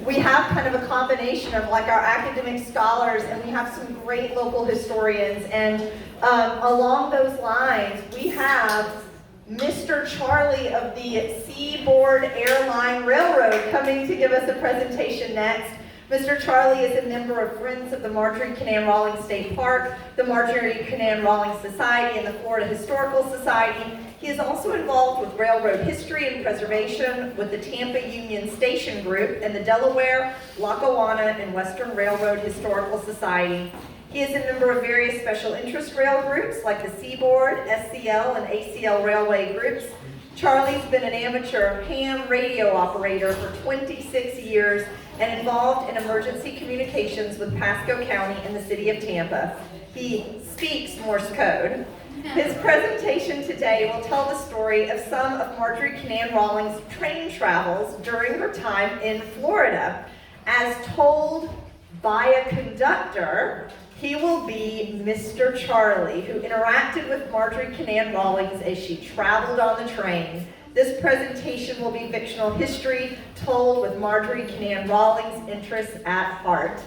we have kind of a combination of like our academic scholars, and we have some great local historians. And along those lines, we have Mr. Charlie of the Seaboard Airline Railroad coming to give us a presentation next. Mr. Charlie is a member of Friends of the Marjorie Kinnan Rawlings State Park, the Marjorie Kinnan Rawlings Society, and the Florida Historical Society. He is also involved with railroad history and preservation with the Tampa Union Station Group and the Delaware, Lackawanna, and Western Railroad Historical Society. He is a member of various special interest rail groups like the Seaboard, SCL, and ACL Railway groups. Charlie's been an amateur ham radio operator for 26 years and involved in emergency communications with Pasco County and the city of Tampa. He speaks Morse code. His presentation today will tell the story of some of Marjorie Kinnan Rawlings' train travels during her time in Florida. As told by a conductor, he will be Mr. Charlie, who interacted with Marjorie Kinnan Rawlings as she traveled on the train. This presentation will be fictional history told with Marjorie Kinnan Rawlings' interests at heart.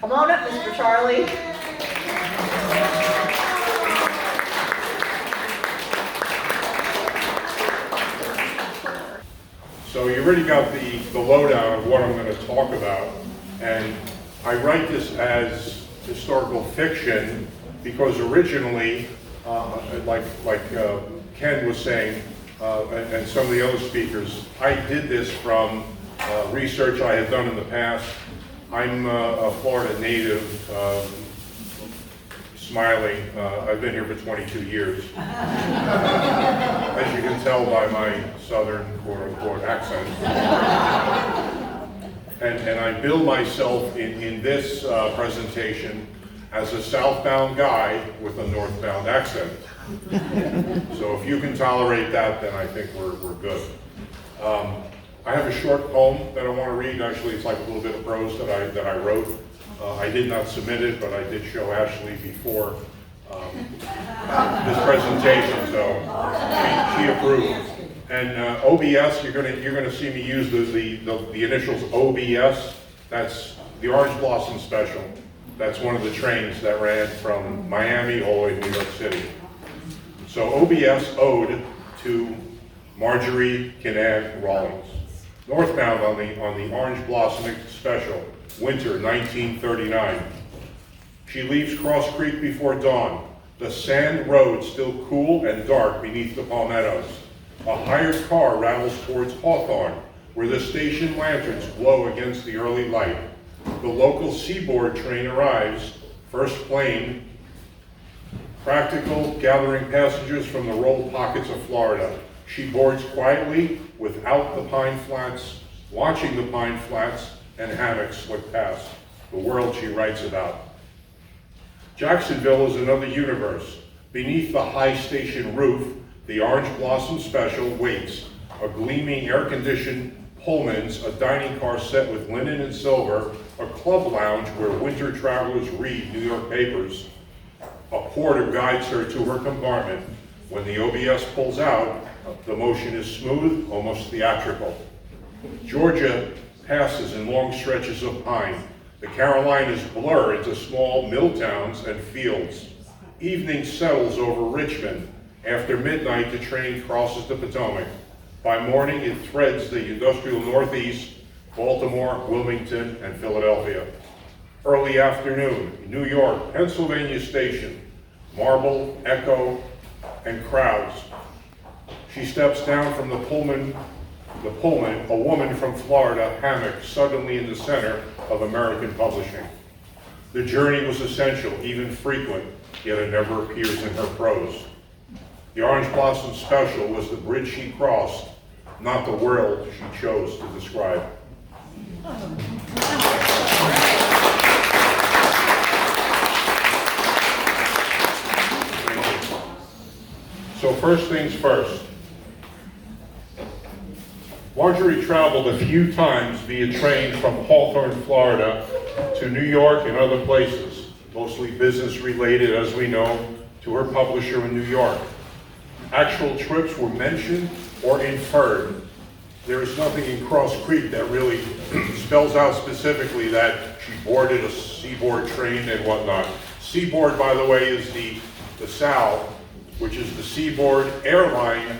Come on up, Mr. Charlie. So you already got the lowdown of what I'm going to talk about, and I write this as historical fiction because originally, like Ken was saying, and some of the other speakers, I did this from research I had done in the past. I'm a Florida native, smiling. I've been here for 22 years. As you can tell by my southern quote-unquote accent. And I bill myself in this presentation as a southbound guy with a northbound accent. So if you can tolerate that, then I think we're good. I have a short poem that I want to read. Actually, it's like a little bit of prose that I wrote. I did not submit it, but I did show Ashley before this presentation, so she approved. And OBS, you're gonna see me use the initials OBS. That's the Orange Blossom Special. That's one of the trains that ran from Miami all the way to New York City. So OBS ode to Marjorie Kinnan Rawlings. Northbound on the Orange Blossom Special, winter 1939. She leaves Cross Creek before dawn. The sand road still cool and dark beneath the palmettos. A hired car rattles towards Hawthorne, where the station lanterns glow against the early light. The local Seaboard train arrives, first plane, practical, gathering passengers from the rolled pockets of Florida. She boards quietly without the pine flats, watching the pine flats and hammocks slip past, the world she writes about. Jacksonville is another universe. Beneath the high station roof, the Orange Blossom Special waits. A gleaming air-conditioned Pullman's, a dining car set with linen and silver, a club lounge where winter travelers read New York papers. A porter guides her to her compartment. When the OBS pulls out, the motion is smooth, almost theatrical. Georgia passes in long stretches of pine. The Carolinas blur into small mill towns and fields. Evening settles over Richmond. After midnight, the train crosses the Potomac. By morning, it threads the industrial Northeast, Baltimore, Wilmington, and Philadelphia. Early afternoon, New York, Pennsylvania Station, marble, echo, and crowds. She steps down from the Pullman, a woman from Florida, hammock, suddenly in the center of American publishing. The journey was essential, even frequent, yet it never appears in her prose. The Orange Blossom Special was the bridge she crossed, not the world she chose to describe. So first things first. Marjorie traveled a few times via train from Hawthorne, Florida to New York and other places, mostly business related, as we know, to her publisher in New York. Actual trips were mentioned or inferred. there is nothing in Cross Creek that really spells out specifically that she boarded a Seaboard train and whatnot. Seaboard, by the way, is the SAL, which is the Seaboard Airline,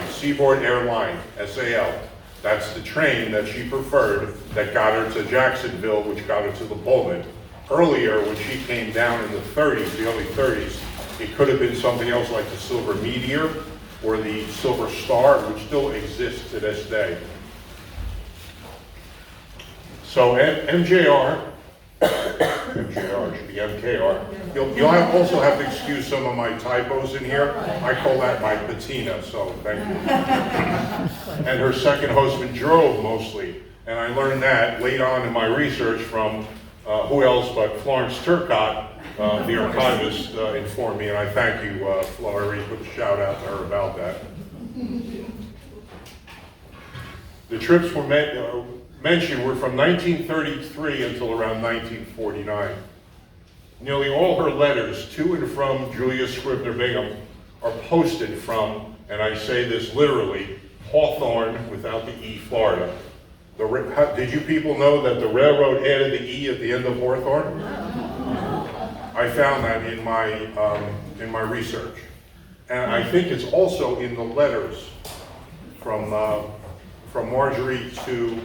Seaboard Airline, SAL. That's the train that she preferred that got her to Jacksonville, which got her to the Pullman. Earlier, when she came down in the 30s, the early 30s, it could have been something else like the Silver Meteor or the Silver Star, which still exists to this day. So MJR, MJR should be MKR. You'll also have to excuse some of my typos in here. I call that my patina, so thank you. And her second husband drove mostly, and I learned that late on in my research from who else but Florence Turcotte, the archivist, informed me, and I thank you, Florrie, put a shout out to her about that. The trips were mentioned were from 1933 until around 1949. Nearly all her letters to and from Julia Scribner Bingham are posted from, and I say this literally, Hawthorne without the E, Florida. Did you people know that the railroad added the E at the end of Hawthorne? I found that in my research. And I think it's also in the letters from Marjorie to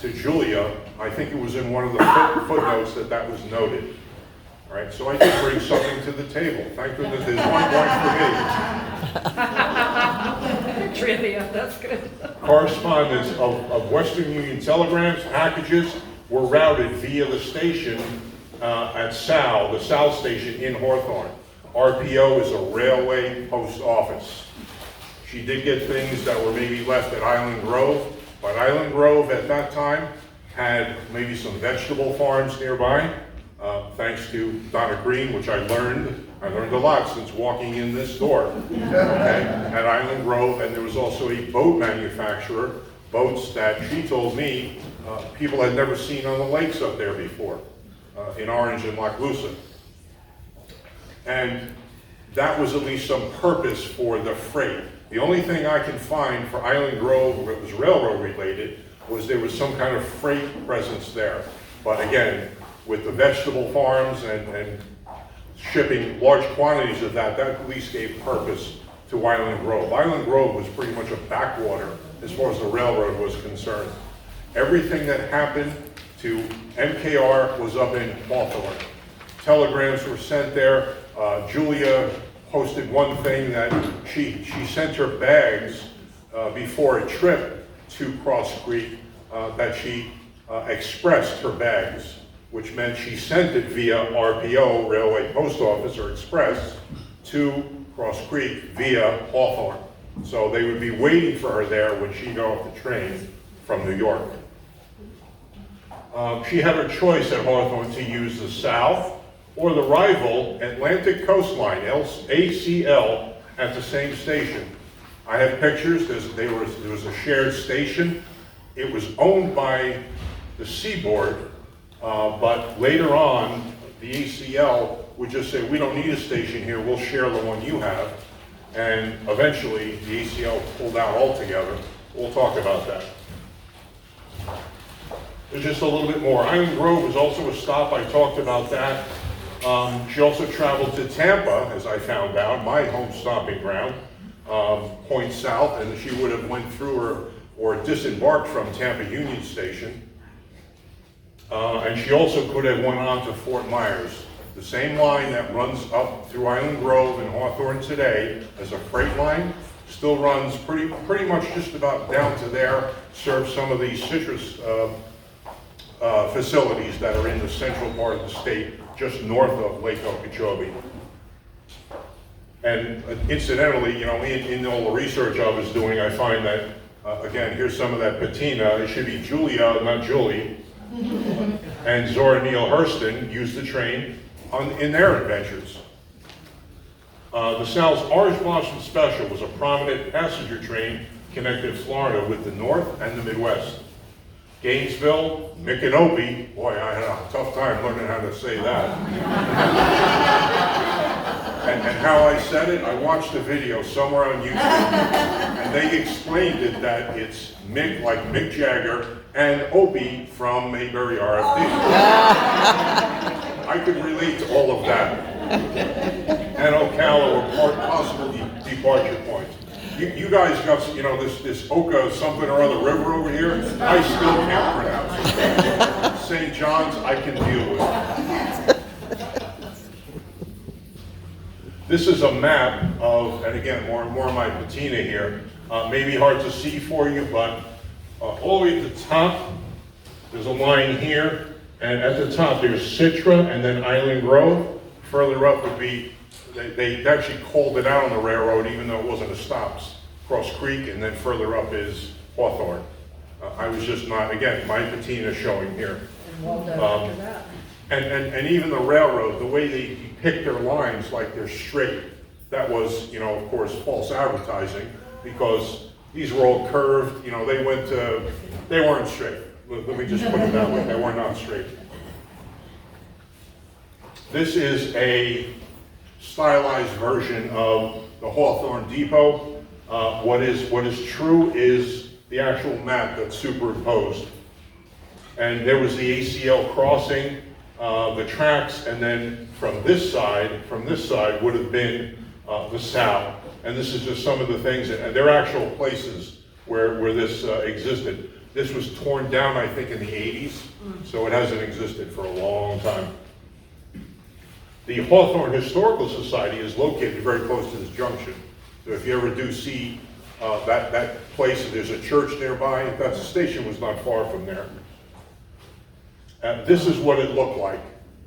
Julia. I think it was in one of the footnotes that was noted. All right, so I did bring something to the table. Thank goodness there's 1 point for me. Trivia, that's good. Correspondence of Western Union telegrams, packages were routed via the station at SAL, the SAL station in Hawthorne. RPO is a railway post office. She did get things that were maybe left at Island Grove, but Island Grove at that time had maybe some vegetable farms nearby, thanks to Donna Green, which I learned a lot since walking in this door, okay, at Island Grove. And there was also a boat manufacturer, boats that she told me people had never seen on the lakes up there before, in Orange and Lochloosa. And that was at least some purpose for the freight. The only thing I can find for Island Grove that was railroad related was there was some kind of freight presence there. But again, with the vegetable farms and shipping large quantities of that at least gave purpose to Island Grove. Island Grove was pretty much a backwater as far as the railroad was concerned. Everything that happened to MKR was up in Hawthorne. Telegrams were sent there. Julia posted one thing that she sent her bags before a trip to Cross Creek, that she expressed her bags, which meant she sent it via RPO, Railway Post Office, or Express, to Cross Creek via Hawthorne. So they would be waiting for her there when she got off the train from New York. She had her choice at Hawthorne to use the South or the rival Atlantic Coastline, ACL, at the same station. I have pictures. There was a shared station. It was owned by the Seaboard, but later on, the ACL would just say, we don't need a station here, we'll share the one you have. And eventually, the ACL pulled out altogether. We'll talk about that. There's just a little bit more. Island Grove was also a stop. I talked about that. She also traveled to Tampa, as I found out, my home stomping ground, point south, and she would have went through or disembarked from Tampa Union Station. And she also could have went on to Fort Myers. The same line that runs up through Island Grove and Hawthorne today as a freight line still runs pretty much just about down to there, serves some of these citrus facilities that are in the central part of the state, just north of Lake Okeechobee. And incidentally, you know, in all the research I was doing, I find that, again, here's some of that patina. It should be Julia, not Julie. And Zora Neale Hurston used the train in their adventures. The Sal's Orange Blossom Special was a prominent passenger train connected Florida with the North and the Midwest. Gainesville, Micanopy, boy, I had a tough time learning how to say that. and how I said it, I watched a video somewhere on YouTube, and they explained it that it's Mick, like Mick Jagger, and Opie from Mayberry RFD. I could relate to all of that. And Ocala were possible departure points. You guys got, you know, this Oka something or other river over here, I still can't pronounce it. St. John's, I can deal with. This is a map of, and again, more of my patina here. Maybe hard to see for you, but all the way at the top, there's a line here, and at the top there's Citra and then Island Grove. Further up would be, they actually called it out on the railroad even though it wasn't a stops. Cross Creek, and then further up is Hawthorne. I was just not, again, my patina showing here. And Waldo after that. And even the railroad, the way they depict their lines like they're straight, that was, you know, of course, false advertising, because these were all curved, you know, they weren't straight. Let me just put it that way, they were not straight. This is a stylized version of the Hawthorne Depot. What is true is the actual map that's superimposed. And there was the ACL crossing, the tracks, and then from this side would have been the South. And this is just some of the things, and there are actual places where this existed. This was torn down, I think, in the 80s, so it hasn't existed for a long time. The Hawthorne Historical Society is located very close to this junction. So if you ever do see that place, there's a church nearby, that station was not far from there. This is what it looked like,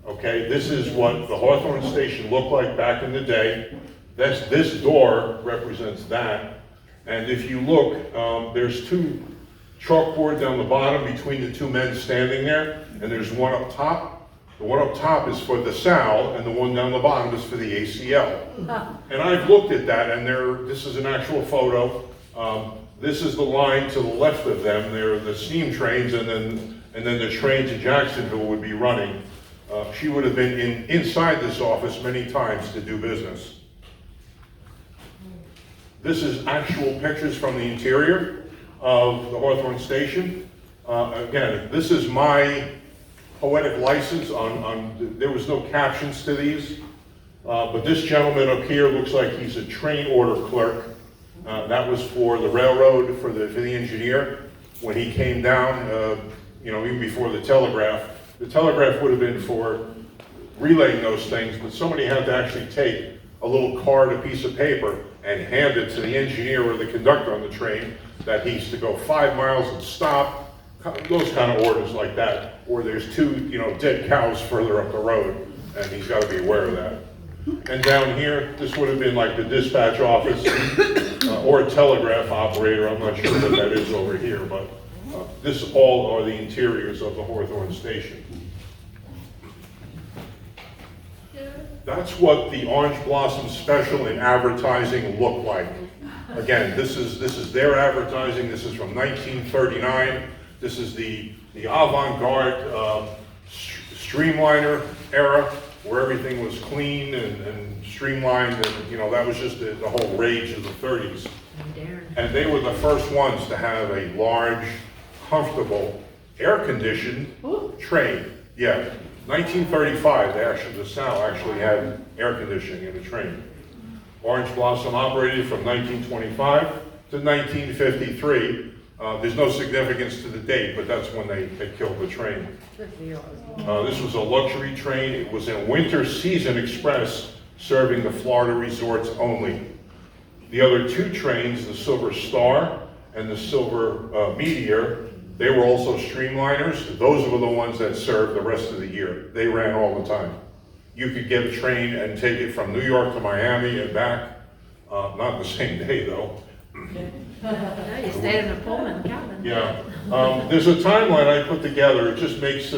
okay? This is what the Hawthorne station looked like back in the day. This door represents that. And if you look, there's two chalkboards down the bottom between the two men standing there, and there's one up top. The one up top is for the SAL, and the one down the bottom is for the ACL. And I've looked at that, and this is an actual photo. This is the line to the left of them. They're the steam trains, and then the train to Jacksonville would be running. She would have been inside this office many times to do business. This is actual pictures from the interior of the Hawthorne station. Again, this is my poetic license there was no captions to these, but this gentleman up here looks like he's a train order clerk. That was for the railroad, for the engineer. When he came down, you know, even before the telegraph would have been for relaying those things, but somebody had to actually take a little card, a piece of paper, and hand it to the engineer or the conductor on the train that he's to go 5 miles and stop, those kind of orders like that. Or there's two, you know, dead cows further up the road, and he's got to be aware of that. And down here, this would have been like the dispatch office or a telegraph operator. I'm not sure what that is over here, but this all are the interiors of the Hawthorne station. That's what the Orange Blossom Special in advertising looked like. Again, this is their advertising. This is from 1939. This is the avant-garde streamliner era, where everything was clean and streamlined, and you know, that was just the whole rage of the 30s. And they were the first ones to have a large, comfortable, air-conditioned train. Yeah, 1935, the SAL actually had air conditioning in the train. Orange Blossom operated from 1925 to 1953. There's no significance to the date, but that's when they killed the train. This was a luxury train. It was a winter season express serving the Florida resorts only. The other two trains, the Silver Star and the Silver Meteor, they were also streamliners. Those were the ones that served the rest of the year. They ran all the time. You could get a train and take it from New York to Miami and back. Not the same day, though. No, you stayed in a Pullman cabin. Yeah. There's a timeline I put together. It just makes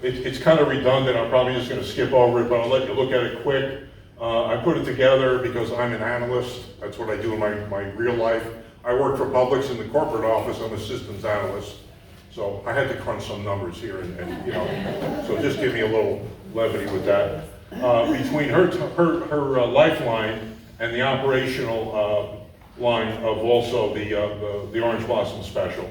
it's kind of redundant. I'm probably just going to skip over it, but I'll let you look at it quick. I put it together because I'm an analyst. That's what I do in my real life. I work for Publix in the corporate office. I'm a systems analyst. So I had to crunch some numbers here, and you know, so just give me a little levity with that. Between her lifeline and the operational line of also the Orange Blossom Special.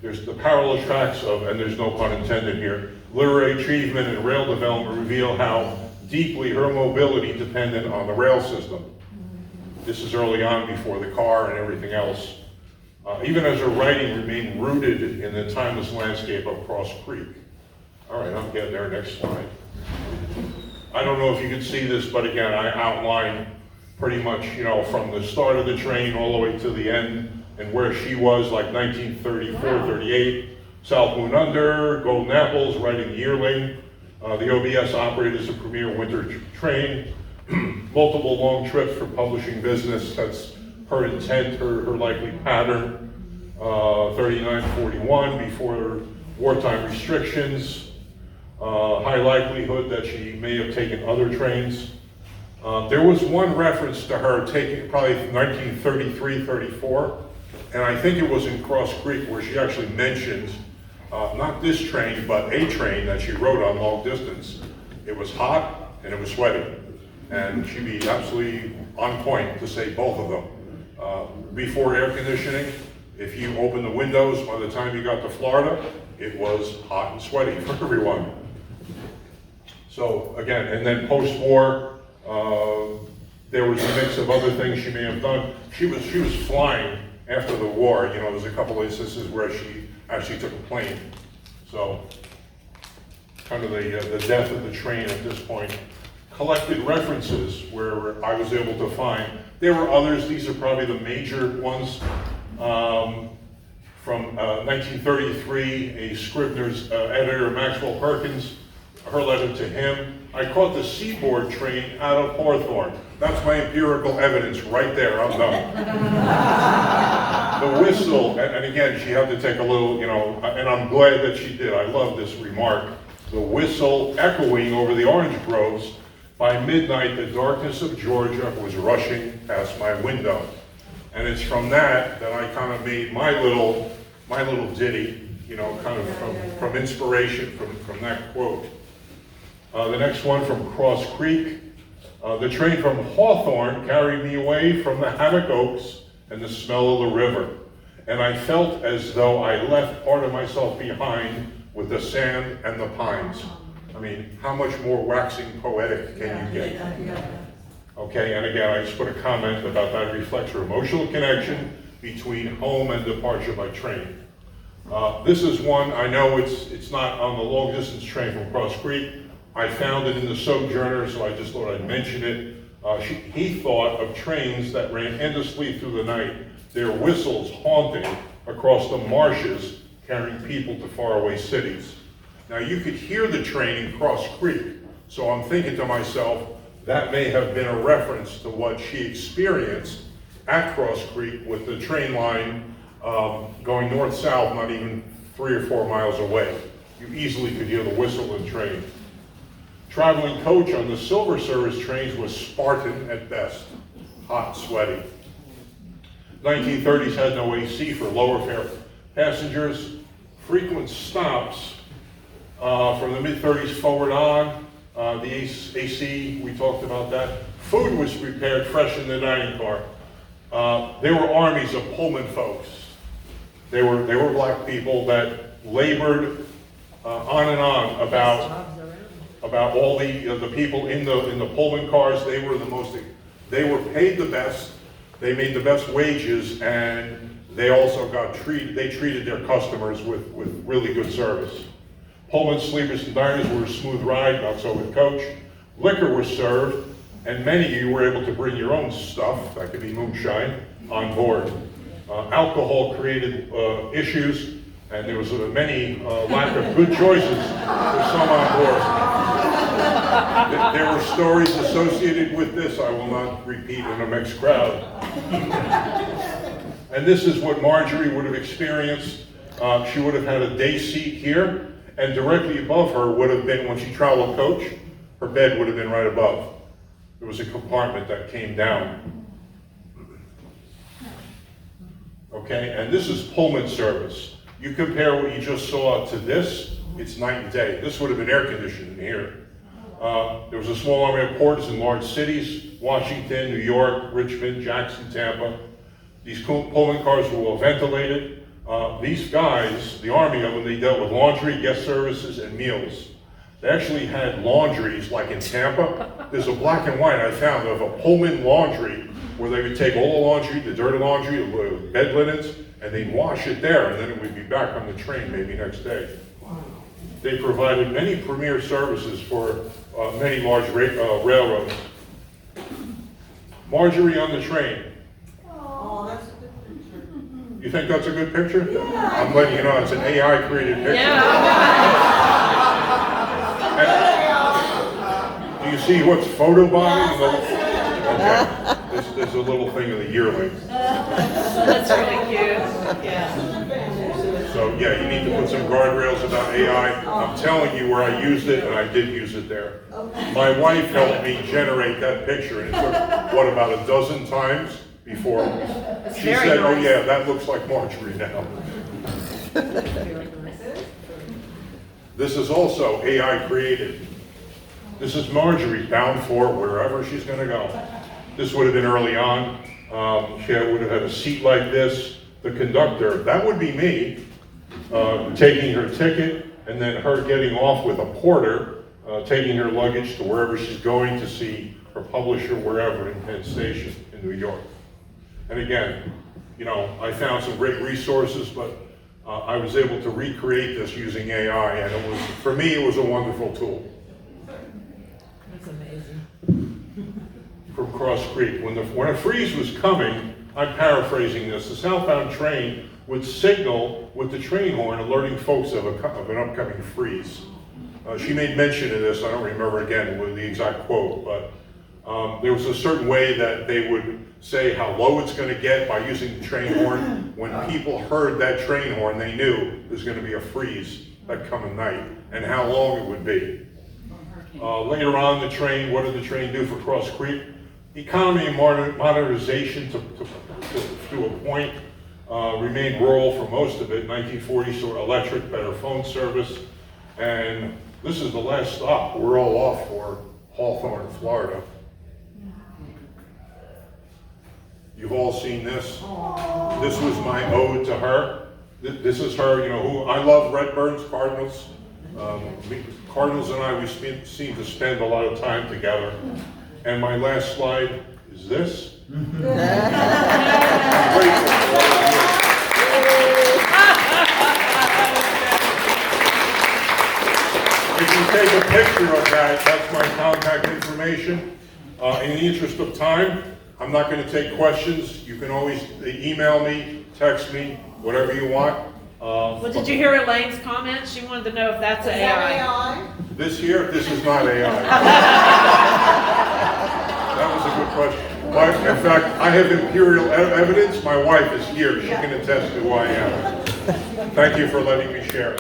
There's the parallel tracks of, and there's no pun intended here, literary achievement and rail development reveal how deeply her mobility depended on the rail system. This is early on before the car and everything else. Even as her writing remained rooted in the timeless landscape of Cross Creek. All right, I'm getting there, next slide. I don't know if you can see this, but again, I outline pretty much, you know, from the start of the train all the way to the end, and where she was, like 1934, 38, South Moon Under, Golden Apples, writing the Yearling. The OBS operated as a premier winter train, multiple long trips for publishing business. That's her intent, her likely pattern. 3941, before wartime restrictions. High likelihood that she may have taken other trains. There was one reference to her taking probably 1933, 34, and I think it was in Cross Creek where she actually mentioned not this train, but a train that she rode on long distance. It was hot and it was sweaty, and she'd be absolutely on point to say both of them. Before air conditioning, if you opened the windows, by the time you got to Florida, it was hot and sweaty for everyone. So again, and then post-war, there was a mix of other things she may have done. She was flying after the war. You know, there's a couple of instances where she actually took a plane. So kind of the death of the train at this point. Collected references where I was able to find. There were others. These are probably the major ones. From 1933, a Scribner's editor, Maxwell Perkins, her letter to him. I caught the Seaboard train out of Hawthorne. That's my empirical evidence right there, I'm done. The whistle, and again, she had to take a little, you know, and I'm glad that she did. I love this remark. The whistle echoing over the orange groves. By midnight, the darkness of Georgia was rushing past my window. And it's from that I kind of made my little ditty, you know, kind of from inspiration from that quote. The next one from Cross Creek. The train from Hawthorne carried me away from the hammock oaks and the smell of the river. And I felt as though I left part of myself behind with the sand and the pines. I mean, how much more waxing poetic can you get? Okay, and again, I just put a comment about that reflects her emotional connection between home and departure by train. This is one, I know it's not on the long distance train from Cross Creek. I found it in the Sojourner, so I just thought I'd mention it. He thought of trains that ran endlessly through the night, their whistles haunting across the marshes, carrying people to faraway cities. Now you could hear the train in Cross Creek, so I'm thinking to myself, that may have been a reference to what she experienced at Cross Creek with the train line going north-south, not even 3 or 4 miles away. You easily could hear the whistle of the train. Traveling coach on the Silver Service trains was Spartan at best, hot, sweaty. 1930s had no AC for lower fare passengers. Frequent stops from the mid-30s forward on. The AC, we talked about that. Food was prepared fresh in the dining car. There were armies of Pullman folks. They were black people that labored on and on about all the people in the Pullman cars. They were paid the best. They made the best wages, and they also they treated their customers with really good service. Pullman sleepers and diners were a smooth ride, not so with coach. Liquor was served, and many of you were able to bring your own stuff, that could be moonshine, on board. Alcohol created issues, and there was many lack of good choices for some on board. There were stories associated with this I will not repeat in a mixed crowd. And this is what Marjorie would have experienced. She would have had a day seat here, and directly above her would have been, when she traveled coach, her bed would have been right above. There was a compartment that came down. Okay, and this is Pullman service. You compare what you just saw to this, it's night and day. This would have been air conditioned in here. There was a small army of porters in large cities, Washington, New York, Richmond, Jackson, Tampa. These Pullman cars were well ventilated. These guys, the army of them, they dealt with laundry, guest services, and meals. They actually had laundries, like in Tampa. There's a black and white I found of a Pullman laundry where they would take all the laundry, the dirty laundry, the bed linens, and they'd wash it there, and then it would be back on the train maybe next day. They provided many premier services for many large railroads. Marjorie on the train. Oh, that's a good picture. You think that's a good picture? Yeah. I'm letting you know it's an AI created picture. And do you see what's photobombing? Okay. There's a little thing of the yearling. That's really cute. So yeah, you need to put some guardrails about AI. I'm telling you where I used it, and I did use it there. My wife helped me generate that picture, and it took, what, about a dozen times before she said, oh yeah, that looks like Marjorie now. This is also AI created. This is Marjorie bound for wherever she's going to go. This would have been early on. She would have had a seat like this. The conductor, that would be me, taking her ticket, and then her getting off with a porter, taking her luggage to wherever she's going to see her publisher, wherever in Penn Station in New York. And again, you know, I found some great resources, but I was able to recreate this using AI, and it was, for me, it was a wonderful tool. That's amazing. From Cross Creek. When a freeze was coming, I'm paraphrasing this, the southbound train would signal with the train horn, alerting folks of an upcoming freeze. She made mention of this, I don't remember again with the exact quote, but there was a certain way that they would say how low it's going to get by using the train horn. When people heard that train horn, they knew there's going to be a freeze that coming night, and how long it would be. Later on the train, what did the train do for Cross Creek? Economy and modernization to a point, remained rural for most of it. 1940s saw electric, better phone service, and this is the last stop. We're all off for Hawthorne, Florida. You've all seen this. This was my ode to her. This is her, you know, who I love Redbirds, Cardinals. Cardinals and I, we seem to spend a lot of time together. And my last slide is this. I'm grateful for all of you. If you take a picture of that, that's my contact information. In the interest of time, I'm not going to take questions. You can always email me, text me, whatever you want. Well, did you hear Elaine's comment? She wanted to know if that's Is AI. that AI? This here, this is not AI. That was a good question. In fact, I have imperial evidence. My wife is here. She can attest to who I am. Thank you for letting me share.